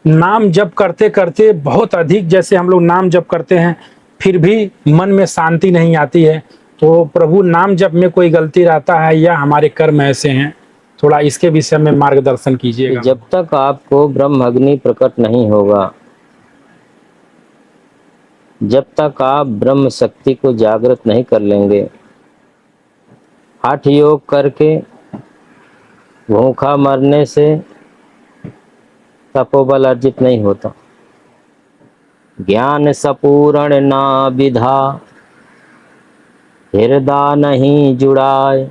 नाम जप करते करते बहुत अधिक, जैसे हम लोग नाम जप करते हैं फिर भी मन में शांति नहीं आती है, तो प्रभु नाम जप में कोई गलती रहता है या हमारे कर्म ऐसे हैं? थोड़ा इसके विषय में मार्गदर्शन कि कीजिएगा। जब तक आपको ब्रह्म अग्नि प्रकट नहीं होगा, जब तक आप ब्रह्म शक्ति को जागृत नहीं कर लेंगे, हठ योग करके भूखा मरने से तपोबल अर्जित नहीं होता। ज्ञान सपूर्ण ना विधा, हृदय नहीं जुड़ाए,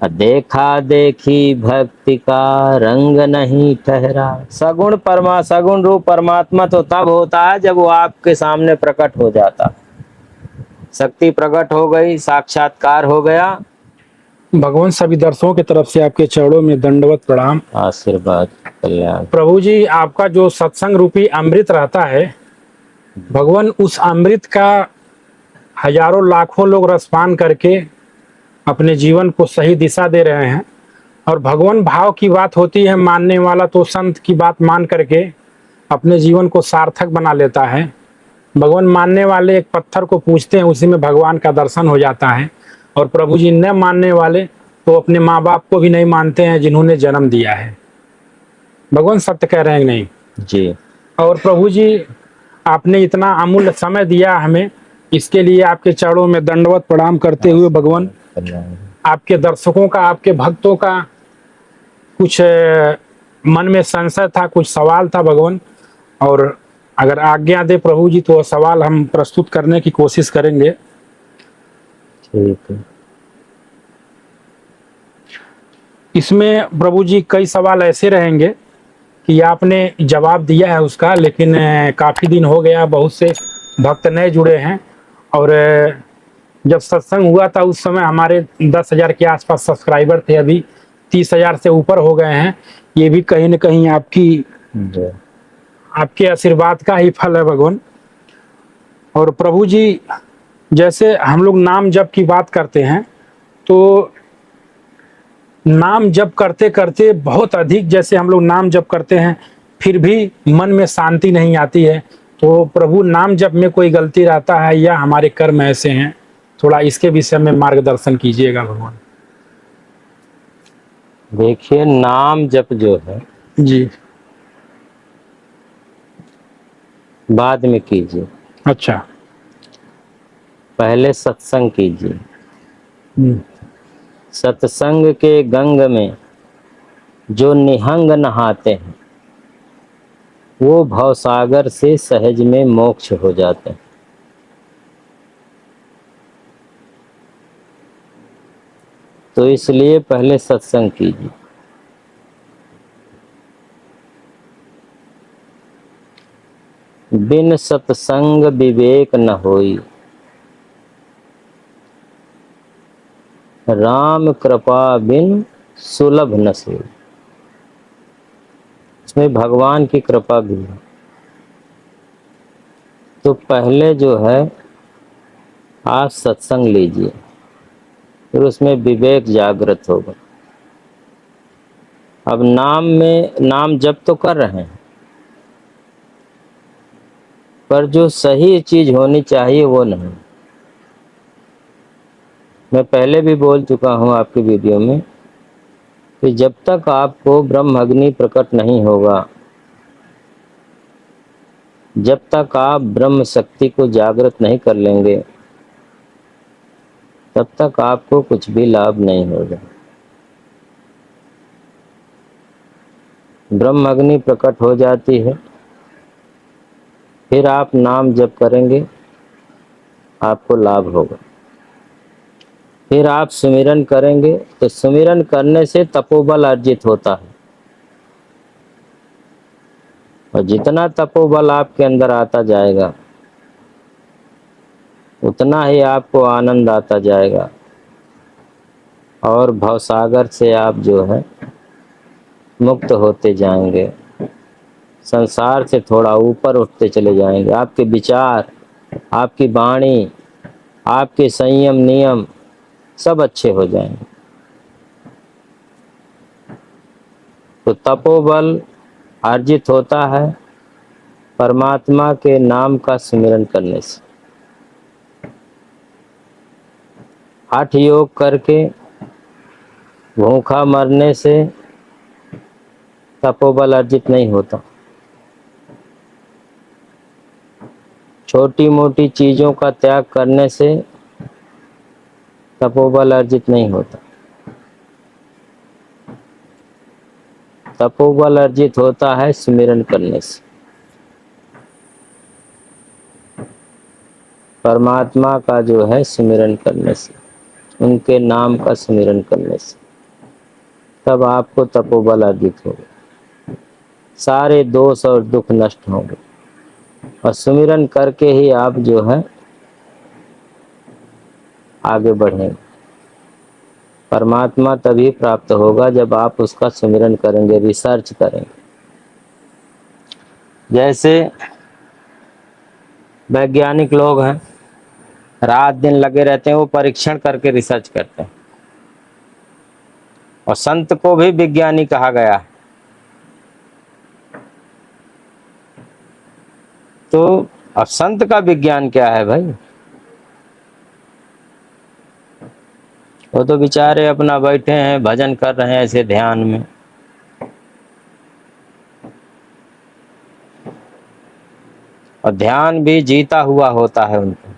देखा देखी भक्ति का रंग नहीं ठहरा। सगुण रूप परमात्मा तो तब होता है जब वो आपके सामने प्रकट हो जाता। शक्ति प्रकट हो गई, साक्षात्कार हो गया। भगवान, सभी दर्शकों की तरफ से आपके चरणों में दंडवत प्रणाम। आशीर्वाद कल्याण। प्रभु जी, आपका जो सत्संग रूपी अमृत रहता है, भगवान उस अमृत का हजारों लाखों लोग रसपान करके अपने जीवन को सही दिशा दे रहे हैं। और भगवान भाव की बात होती है, मानने वाला तो संत की बात मान करके अपने जीवन को सार्थक बना लेता है। भगवान मानने वाले एक पत्थर को पूजते हैं, उसी में भगवान का दर्शन हो जाता है। और प्रभु जी न मानने वाले तो अपने माँ बाप को भी नहीं मानते हैं जिन्होंने जन्म दिया है। भगवान सत्य कह रहे हैं नहीं जी। और प्रभु जी, आपने इतना अमूल्य समय दिया हमें, इसके लिए आपके चरणों में दंडवत प्रणाम करते हुए भगवान, आपके दर्शकों का, आपके भक्तों का कुछ मन में संशय था, कुछ सवाल था भगवान, और अगर आज्ञा दे प्रभु जी तो सवाल हम प्रस्तुत करने की कोशिश करेंगे। ठीक है। इसमें प्रभु जी कई सवाल ऐसे रहेंगे कि आपने जवाब दिया है उसका, लेकिन काफ़ी दिन हो गया, बहुत से भक्त नए जुड़े हैं। और जब सत्संग हुआ था उस समय हमारे 10,000 के आसपास सब्सक्राइबर थे, अभी 30,000 से ऊपर हो गए हैं। ये भी कहीं न कहीं आपके आशीर्वाद का ही फल है भगवान। और प्रभु जी, जैसे हम लोग नाम जप की बात करते हैं, तो नाम जप करते करते बहुत अधिक, जैसे हम लोग नाम जप करते हैं फिर भी मन में शांति नहीं आती है, तो प्रभु नाम जप में कोई गलती रहता है या हमारे कर्म ऐसे हैं? थोड़ा इसके विषय में मार्गदर्शन कीजिएगा भगवान। देखिए, नाम जप जो है जी। बाद में कीजिए, अच्छा। पहले सत्संग कीजिए। हम्म। सत्संग के गंग में जो निहंग नहाते हैं वो भवसागर से सहज में मोक्ष हो जाते हैं। तो इसलिए पहले सत्संग कीजिए। बिन सत्संग विवेक न होई, राम कृपा बिन सुलभ न सोई। इसमें भगवान की कृपा भी है। तो पहले जो है आप सत्संग लीजिए, फिर उसमें विवेक जागृत होगा। अब नाम जप तो कर रहे हैं, पर जो सही चीज होनी चाहिए वो नहीं। मैं पहले भी बोल चुका हूं आपकी वीडियो में कि जब तक आपको ब्रह्म अग्नि प्रकट नहीं होगा, जब तक आप ब्रह्म शक्ति को जागृत नहीं कर लेंगे, तब तक आपको कुछ भी लाभ नहीं होगा। ब्रह्म अग्नि प्रकट हो जाती है, फिर आप नाम जप करेंगे, आपको लाभ होगा। फिर आप सुमिरन करेंगे, तो सुमिरन करने से तपोबल अर्जित होता है, और जितना तपोबल आपके अंदर आता जाएगा उतना ही आपको आनंद आता जाएगा, और भवसागर से आप जो है मुक्त होते जाएंगे, संसार से थोड़ा ऊपर उठते चले जाएंगे। आपके विचार, आपकी वाणी, आपके संयम नियम सब अच्छे हो जाएंगे। तो तपोबल अर्जित होता है परमात्मा के नाम का स्मरण करने से। हठ योग करके भूखा मरने से तपोबल अर्जित नहीं होता। छोटी मोटी चीजों का त्याग करने से तपोबल अर्जित नहीं होता। तपोबल अर्जित होता है स्मरण करने से, परमात्मा का जो है स्मरण करने से, उनके नाम का स्मरण करने से, तब आपको तपोबल अर्जित होगा। सारे दोष और दुख नष्ट होंगे और सुमिरन करके ही आप जो है आगे बढ़ेंगे। परमात्मा तभी प्राप्त होगा जब आप उसका सुमिरन करेंगे, रिसर्च करेंगे। जैसे वैज्ञानिक लोग हैं, रात दिन लगे रहते हैं, वो परीक्षण करके रिसर्च करते हैं। और संत को भी विज्ञानी कहा गया है। तो अब संत का विज्ञान क्या है भाई? वो तो बेचारे अपना बैठे हैं, भजन कर रहे हैं ऐसे ध्यान में। और ध्यान भी जीता हुआ होता है उनको।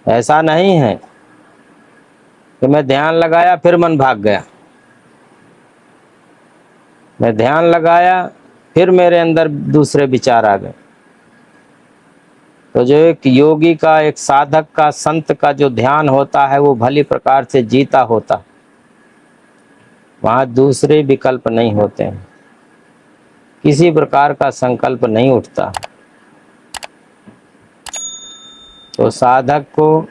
ऐसा नहीं है कि मैं ध्यान लगाया फिर मन भाग गया, मैं ध्यान लगाया फिर मेरे अंदर दूसरे विचार आ गए। तो जो एक योगी का, एक साधक का, संत का जो ध्यान होता है वो भली प्रकार से जीता होता, वहां दूसरे विकल्प नहीं होते हैं, किसी प्रकार का संकल्प नहीं उठता। तो साधक को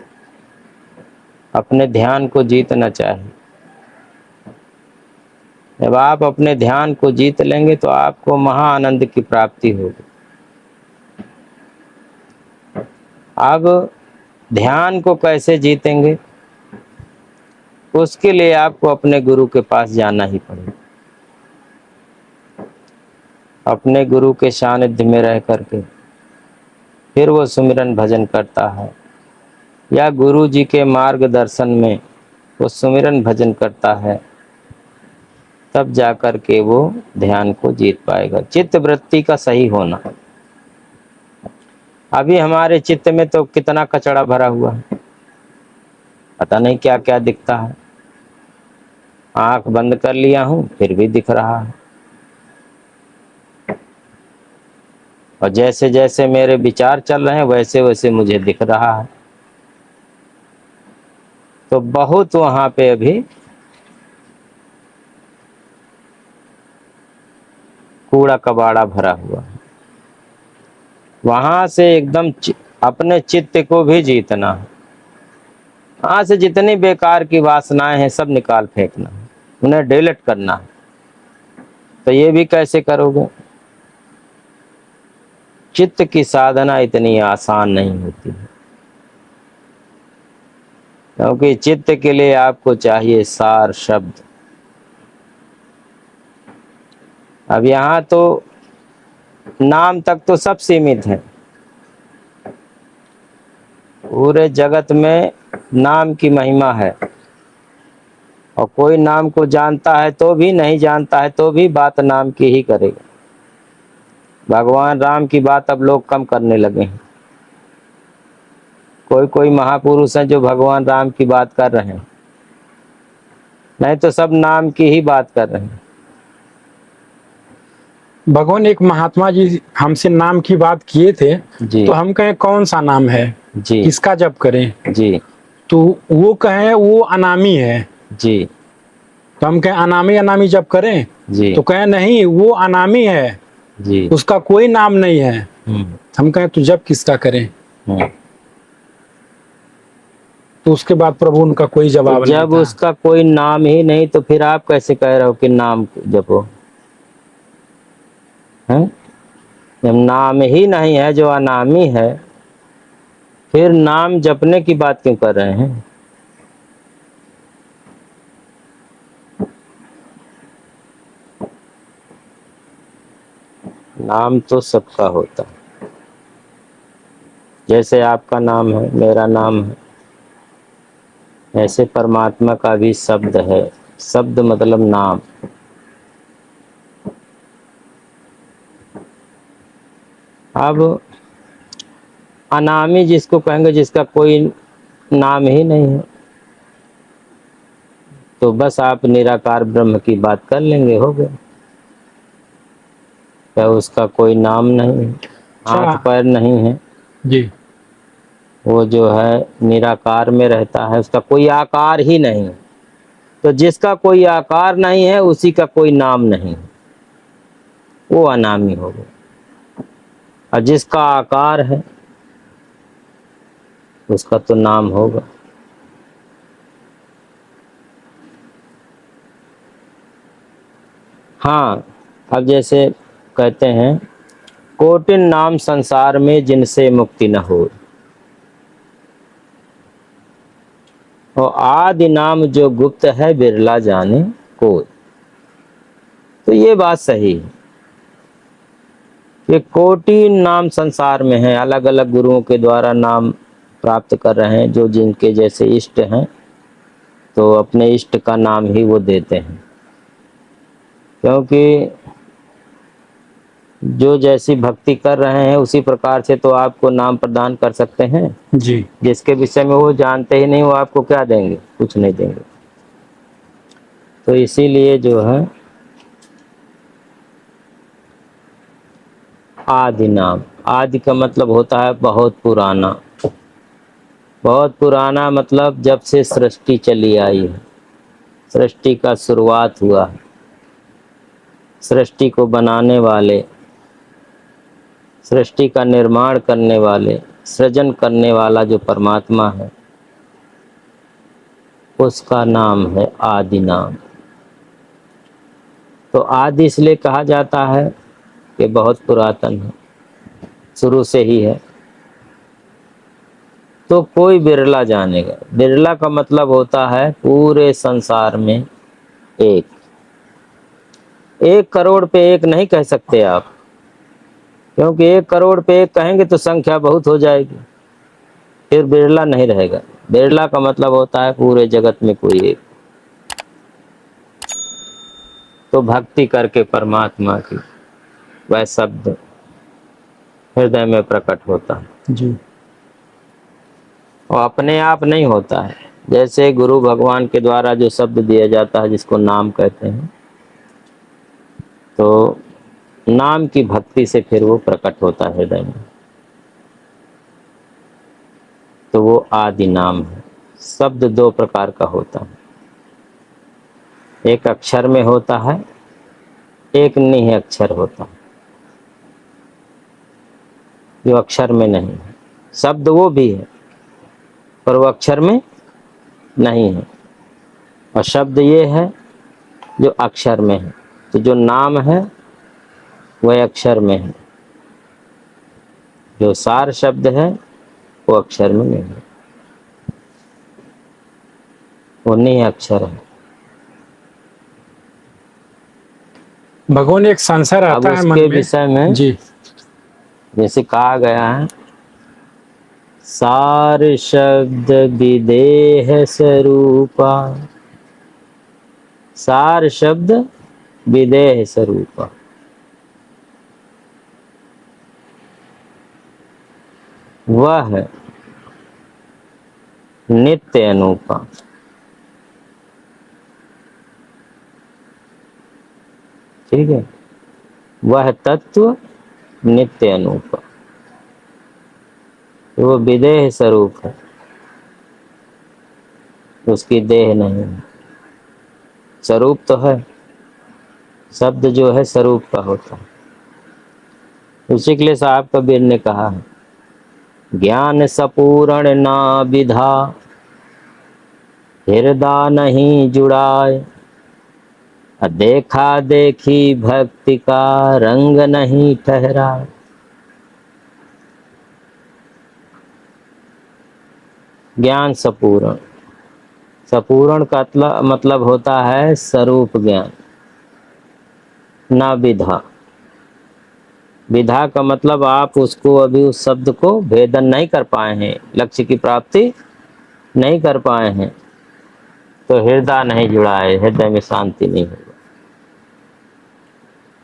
अपने ध्यान को जीतना चाहिए। जब आप अपने ध्यान को जीत लेंगे तो आपको महा आनंद की प्राप्ति होगी। अब ध्यान को कैसे जीतेंगे, उसके लिए आपको अपने गुरु के पास जाना ही पड़ेगा। अपने गुरु के सानिध्य में रह करके फिर वो सुमिरन भजन करता है, या गुरु जी के मार्गदर्शन में वो सुमिरन भजन करता है, तब जाकर के वो ध्यान को जीत पाएगा। चित्त वृत्ति का सही होना। अभी हमारे चित्त में तो कितना कचरा भरा हुआ है, पता नहीं क्या क्या दिखता है। आंख बंद कर लिया हूं फिर भी दिख रहा है। और जैसे जैसे मेरे विचार चल रहे हैं वैसे वैसे मुझे दिख रहा है। तो बहुत वहां पे अभी कूड़ा कबाड़ा भरा हुआ है। वहां से एकदम अपने चित्त को भी जीतना है। वहां से जितनी बेकार की वासनाएं हैं सब निकाल फेंकना है, उन्हें डिलीट करना है। तो ये भी कैसे करोगे? चित्त की साधना इतनी आसान नहीं होती है, क्योंकि चित्त के लिए आपको चाहिए सार शब्द। अब यहाँ तो नाम तक तो सब सीमित है। पूरे जगत में नाम की महिमा है, और कोई नाम को जानता है तो भी, नहीं जानता है तो भी बात नाम की ही करेगा। भगवान राम की बात अब लोग कम करने लगे हैं। कोई कोई महापुरुष हैं जो भगवान राम की बात कर रहे हैं, नहीं तो सब नाम की ही बात कर रहे हैं। भगवान एक महात्मा जी हमसे नाम की बात किए थे, जी तो हम कहें कौन सा नाम है, जी किसका जप करें? जी तो वो कहें वो अनामी है, जी तो हम कहें अनामी अनामी जप करें? जी तो कहें नहीं वो अनामी है, जी उसका कोई नाम नहीं है। हम्म, हम कहें तो जप किसका करें? हम्म। तो उसके बाद प्रभु उनका कोई जवाब तो नहीं जब था। उसका कोई नाम ही नहीं तो फिर आप कैसे कह रहे हो कि नाम जपो? हैं? जब नाम ही नहीं है, जो अनामी है, फिर नाम जपने की बात क्यों कर रहे हैं? नाम तो सबका होता है, जैसे आपका नाम है, मेरा नाम है, ऐसे परमात्मा का भी शब्द है। शब्द मतलब नाम। अब अनामी जिसको कहेंगे, जिसका कोई नाम ही नहीं है, तो बस आप निराकार ब्रह्म की बात कर लेंगे, हो गया। क्या उसका कोई नाम नहीं है, हाथ अच्छा पैर नहीं है, जी। वो जो है निराकार में रहता है, उसका कोई आकार ही नहीं है। तो जिसका कोई आकार नहीं है उसी का कोई नाम नहीं है, वो अनामी हो गया। और जिसका आकार है उसका तो नाम होगा। हाँ, अब जैसे कहते हैं, कोटिन नाम संसार में जिनसे मुक्ति न हो, और आदि नाम जो गुप्त है बिरला जाने कोई। तो ये बात सही है कि कोटि नाम संसार में है, अलग अलग गुरुओं के द्वारा नाम प्राप्त कर रहे हैं, जो जिनके जैसे इष्ट हैं तो अपने इष्ट का नाम ही वो देते हैं, क्योंकि जो जैसी भक्ति कर रहे हैं उसी प्रकार से तो आपको नाम प्रदान कर सकते हैं। जी। जिसके विषय में वो जानते ही नहीं, वो आपको क्या देंगे? कुछ नहीं देंगे। तो इसीलिए जो है आदि नाम, आदि का मतलब होता है बहुत पुराना। बहुत पुराना मतलब जब से सृष्टि चली आई है, सृष्टि का शुरुआत हुआ है, सृष्टि को बनाने वाले, सृष्टि का निर्माण करने वाले, सृजन करने वाला जो परमात्मा है, उसका नाम है आदि नाम। तो आदि इसलिए कहा जाता है कि बहुत पुरातन है, शुरू से ही है। तो कोई बिरला जानेगा। बिरला का मतलब होता है पूरे संसार में एक। 1 करोड़ पे एक नहीं कह सकते आप, क्योंकि 1 करोड़ पे एक कहेंगे तो संख्या बहुत हो जाएगी, फिर बिरला नहीं रहेगा। बिरला का मतलब होता है पूरे जगत में कोई एक। तो भक्ति करके परमात्मा की वह शब्द हृदय में प्रकट होता है, जी। और अपने आप नहीं होता है। जैसे गुरु भगवान के द्वारा जो शब्द दिया जाता है, जिसको नाम कहते हैं, तो नाम की भक्ति से फिर वो प्रकट होता है हृदय में, तो वो आदि नाम है। शब्द 2 प्रकार का होता है, एक अक्षर में होता है, एक निह अक्षर होता है, जो अक्षर में नहीं है। शब्द वो भी है पर वो अक्षर में नहीं है, और शब्द ये है जो अक्षर में है। तो जो नाम है वह अक्षर में है, जो सार शब्द है वो अक्षर में नहीं है, वो निह अक्षर है। भगवान, एक संशय अब आता है मन उसके में। विषय में जी। जैसे कहा गया है, सार शब्द विदेह स्वरूपा, सार शब्द विदेह स्वरूपा, वह नित्य अनूपा। ठीक है, वह तत्व नित्य अनूपा, वो विदेह स्वरूप है, उसकी देह नहीं है। स्वरूप तो है, शब्द जो है स्वरूप का होता है। उसी के लिए साहब कबीर ने कहा है, ज्ञान सपूर्ण ना विधा, हृदय नहीं जुड़ाए, देखा देखी भक्ति का रंग नहीं ठहरा। ज्ञान सपूर्ण, सपूर्ण का मतलब होता है स्वरूप ज्ञान, ना विधा। विधा का मतलब आप उसको अभी उस शब्द को भेदन नहीं कर पाए हैं, लक्ष्य की प्राप्ति नहीं कर पाए हैं, तो हृदय नहीं जुड़ा है, हृदय में शांति नहीं होगा।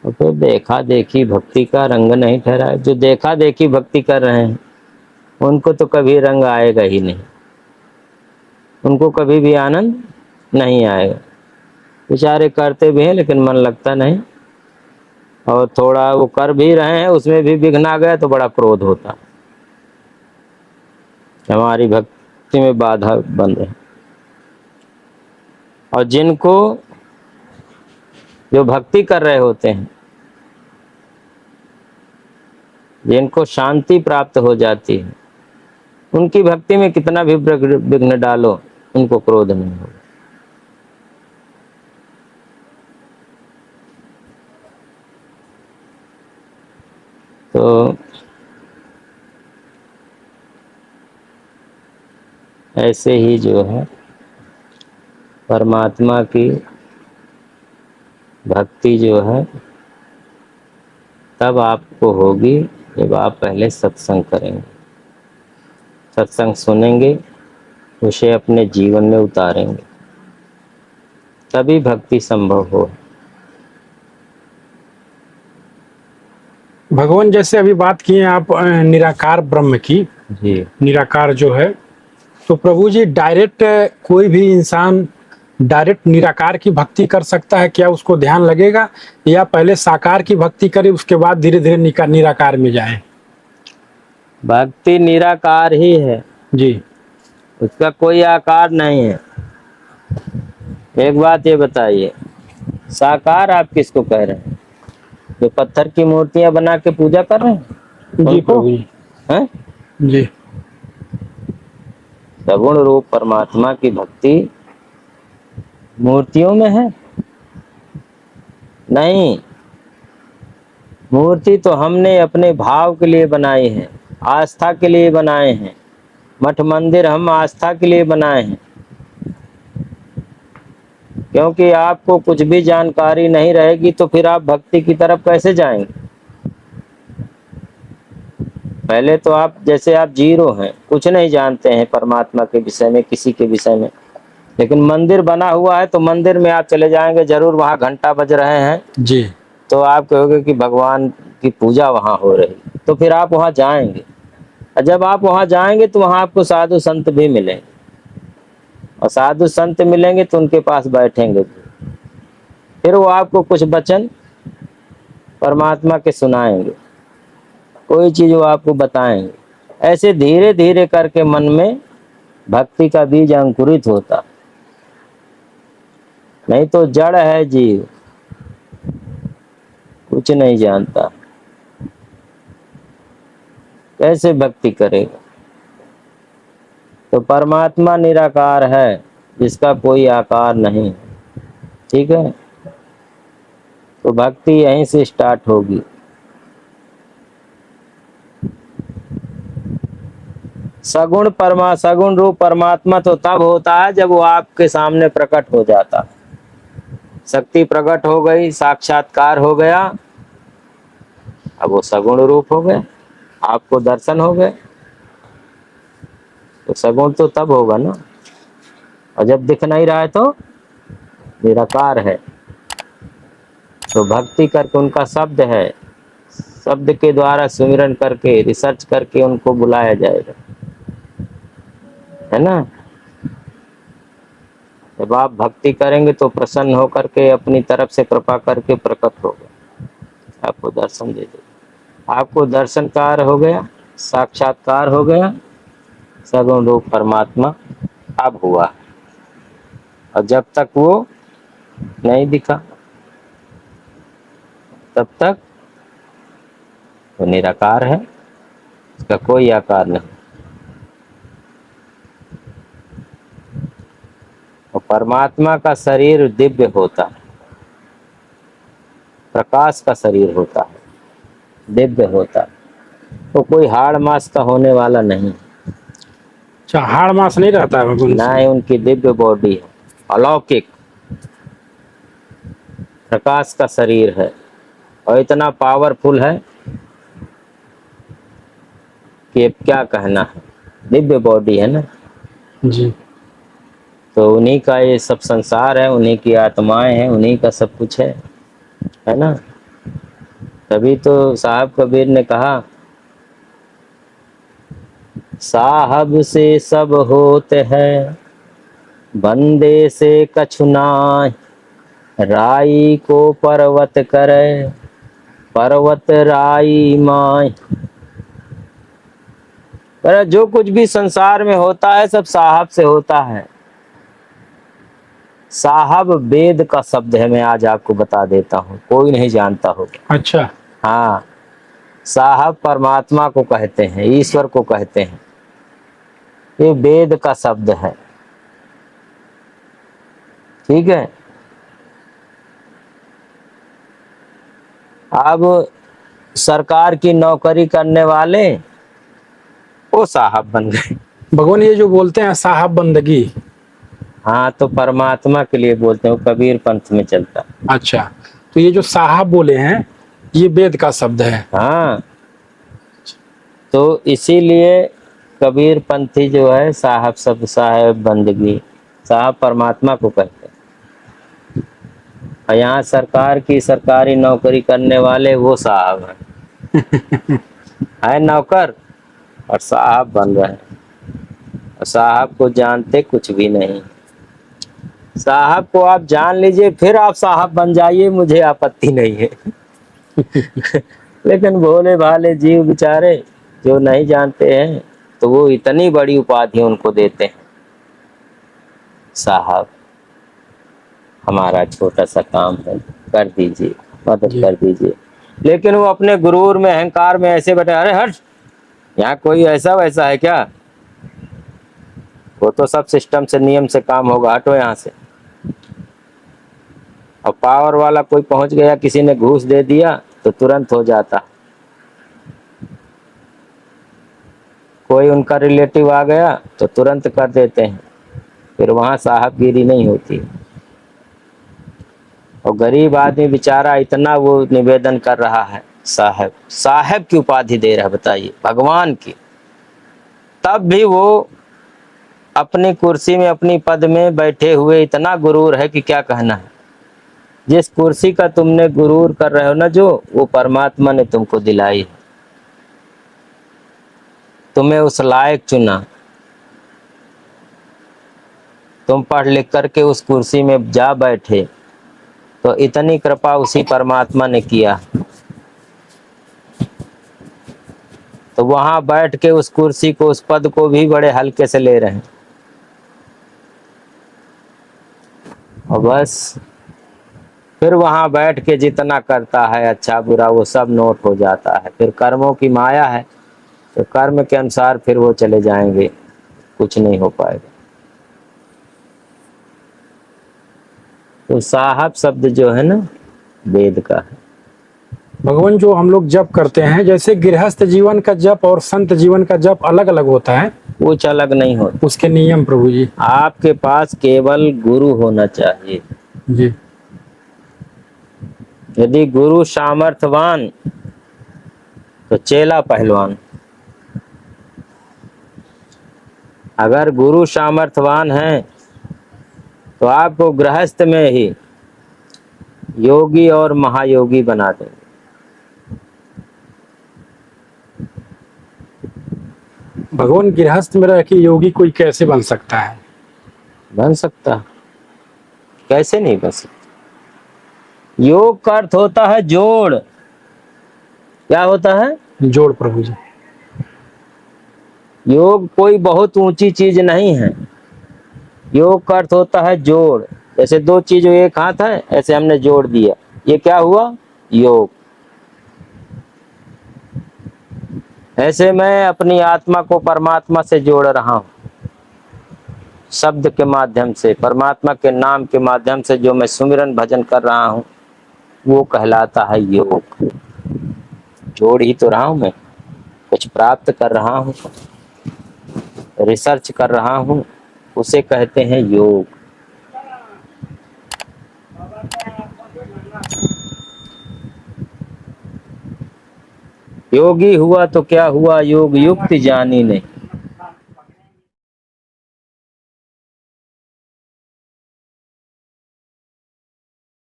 और तो देखा देखी भक्ति का रंग नहीं ठहरा है। जो देखा देखी भक्ति कर रहे हैं उनको तो कभी रंग आएगा ही नहीं, उनको कभी भी आनंद नहीं आएगा। बेचारे करते भी हैं लेकिन मन लगता नहीं, और थोड़ा वो कर भी रहे हैं उसमें भी विघ्न आ गया तो बड़ा क्रोध होता, हमारी भक्ति में बाधा बन रहे। और जिनको जो भक्ति कर रहे होते हैं, जिनको शांति प्राप्त हो जाती है, उनकी भक्ति में कितना भी विघ्न डालो उनको क्रोध नहीं होगा। तो ऐसे ही जो है परमात्मा की भक्ति जो है तब आपको होगी जब आप पहले सत्संग करेंगे, सत्संग सुनेंगे, उसे अपने जीवन में उतारेंगे, तभी भक्ति संभव हो। भगवान जैसे अभी बात किए आप निराकार ब्रह्म की, जी निराकार जो है, तो प्रभु जी डायरेक्ट कोई भी इंसान डायरेक्ट निराकार की भक्ति कर सकता है क्या? उसको ध्यान लगेगा या पहले साकार की भक्ति करे उसके बाद धीरे धीरे निराकार में जाए? भक्ति निराकार ही है जी। उसका कोई आकार नहीं है। एक बात ये बताइए, साकार आप किसको कह रहे हैं? जो पत्थर की मूर्तियां बना के पूजा कर रहे हैं जी उनको? प्रभु जी। हैं? जी। सगुण रूप परमात्मा की भक्ति मूर्तियों में है? नहीं, मूर्ति तो हमने अपने भाव के लिए बनाई है, आस्था के लिए बनाए हैं। मठ मंदिर हम आस्था के लिए बनाए हैं, क्योंकि आपको कुछ भी जानकारी नहीं रहेगी तो फिर आप भक्ति की तरफ कैसे जाएंगे? पहले तो आप जैसे आप जीरो हैं, कुछ नहीं जानते हैं परमात्मा के विषय में, किसी के विषय में, लेकिन मंदिर बना हुआ है तो मंदिर में आप चले जाएंगे, जरूर वहां घंटा बज रहे हैं जी। तो आप कहोगे कि भगवान की पूजा वहां हो रही, तो फिर आप वहां जाएंगे। और जब आप वहां जाएंगे तो वहां आपको साधु संत भी मिलेंगे, और साधु संत मिलेंगे तो उनके पास बैठेंगे, फिर वो आपको कुछ वचन परमात्मा के सुनाएंगे, कोई चीज वो आपको बताएंगे। ऐसे धीरे धीरे करके मन में भक्ति का बीज अंकुरित होता, नहीं तो जड़ है जीव, कुछ नहीं जानता, कैसे भक्ति करेगा? तो परमात्मा निराकार है जिसका कोई आकार नहीं, ठीक है? तो भक्ति यहीं से स्टार्ट होगी। सगुण रूप परमात्मा तो तब होता है जब वो आपके सामने प्रकट हो जाता है। शक्ति प्रकट हो गई, साक्षात्कार हो गया, अब वो सगुण रूप हो गए, आपको दर्शन हो गए। तो सगुण तो तब होगा ना, और जब दिख नहीं रहा है तो निराकार है। तो भक्ति करके उनका शब्द है, शब्द के द्वारा सुमिरन करके रिसर्च करके उनको बुलाया जाएगा, है ना? जब आप भक्ति करेंगे तो प्रसन्न होकर के अपनी तरफ से कृपा करके प्रकट होगा, आपको दर्शन दे देगा। आपको दर्शनकार हो गया, साक्षात्कार हो गया, सगुण रूप परमात्मा अब हुआ। और जब तक वो नहीं दिखा तब तक वो निराकार है, उसका कोई आकार नहीं। और परमात्मा का शरीर दिव्य होता है, प्रकाश का शरीर होता है, दिव्य होता है, तो कोई हाड़ मास का होने वाला नहीं। अच्छा, हाड़ मास नहीं रहता है भगवान ना से? ही उनकी दिव्य बॉडी है, अलौकिक प्रकाश का शरीर है, और इतना पावरफुल है कि अब क्या कहना है, दिव्य बॉडी है ना, जी। तो उन्हीं का ये सब संसार है, उन्हीं की आत्माएं हैं, उन्हीं का सब कुछ है ना। तभी तो साहब कबीर ने कहा, साहब से सब होते हैं, बंदे से कछु नाय, राई को पर्वत करे, पर्वत राई माय। पर जो कुछ भी संसार में होता है सब साहब से होता है। साहब वेद का शब्द है, मैं आज आपको बता देता हूँ, कोई नहीं जानता होगा। अच्छा। हाँ, साहब परमात्मा को कहते हैं, ईश्वर को कहते हैं, ये वेद का शब्द है। ठीक है। अब सरकार की नौकरी करने वाले वो साहब बन गए। भगवान ये जो बोलते हैं साहब बंदगी, हाँ, तो परमात्मा के लिए बोलते हैं, वो कबीर पंथ में चलता है। अच्छा, तो ये जो साहब बोले हैं ये वेद का शब्द है। हाँ, तो इसीलिए कबीर पंथी जो है साहब शब्द, साहब बंदगी, साहब परमात्मा को कहते हैं। और यहाँ सरकार की सरकारी नौकरी करने वाले वो साहब है नौकर और साहब बन रहे हैं, और साहब को जानते कुछ भी नहीं। साहब को आप जान लीजिए फिर आप साहब बन जाइए, मुझे आपत्ति नहीं है। लेकिन भोले भाले जीव बेचारे जो नहीं जानते हैं, तो वो इतनी बड़ी उपाधि उनको देते हैं, साहब हमारा छोटा सा काम है, कर दीजिए, मदद जी। कर दीजिए। लेकिन वो अपने गुरूर में, अहंकार में ऐसे बैठे, अरे हट, यहाँ कोई ऐसा वैसा है क्या, वो तो सब सिस्टम से, नियम से काम होगा, हटो यहाँ से। और पावर वाला कोई पहुंच गया, किसी ने घूस दे दिया तो तुरंत हो जाता। कोई उनका रिलेटिव आ गया तो तुरंत कर देते हैं, फिर वहां साहबगिरी नहीं होती। और गरीब आदमी बेचारा इतना वो निवेदन कर रहा है, साहब, साहब की उपाधि दे रहा है, बताइए, भगवान की। तब भी वो अपनी कुर्सी में, अपनी पद में बैठे हुए इतना गुरूर है कि क्या कहना है। जिस कुर्सी का तुमने गुरूर कर रहे हो ना, जो वो परमात्मा ने तुमको दिलाई है, तुम्हें उस लायक चुना, तुम पढ़ लिख करके उस कुर्सी में जा बैठे, तो इतनी कृपा उसी परमात्मा ने किया। तो वहां बैठ के उस कुर्सी को, उस पद को भी बड़े हल्के से ले रहे हैं। और बस फिर वहां बैठ के जितना करता है अच्छा बुरा वो सब नोट हो जाता है। फिर कर्मों की माया है, तो कर्म के अनुसार फिर वो चले जाएंगे, कुछ नहीं हो पाएगा। तो साहब शब्द जो है ना, वेद का है। भगवान जो हम लोग जप करते हैं, जैसे गृहस्थ जीवन का जप और संत जीवन का जप अलग अलग होता है, कुछ अलग नहीं होता। उसके नियम प्रभु जी। आपके पास केवल गुरु होना चाहिए। जी। यदि गुरु सामर्थ्यवान तो चेला पहलवान। अगर गुरु सामर्थ्यवान है तो आपको गृहस्थ में ही योगी और महायोगी बना देंगे। भगवान गृहस्थ में रह के योगी कोई कैसे बन सकता है? बन सकता, कैसे नहीं बन सकता। योग का अर्थ होता है जोड़। क्या होता है? जोड़ प्रभु जी। योग कोई बहुत ऊंची चीज नहीं है। योग का अर्थ होता है जोड़। जैसे दो चीजों, एक हाथ है, ऐसे हमने जोड़ दिया, ये क्या हुआ? योग। ऐसे मैं अपनी आत्मा को परमात्मा से जोड़ रहा हूं, शब्द के माध्यम से, परमात्मा के नाम के माध्यम से जो मैं सुमिरन भजन कर रहा हूं, वो कहलाता है योग। जोड़ ही तो रहा हूं मैं, कुछ प्राप्त कर रहा हूं, रिसर्च कर रहा हूं, उसे कहते हैं योग। योगी हुआ तो क्या हुआ, योग युक्ति जानी नहीं।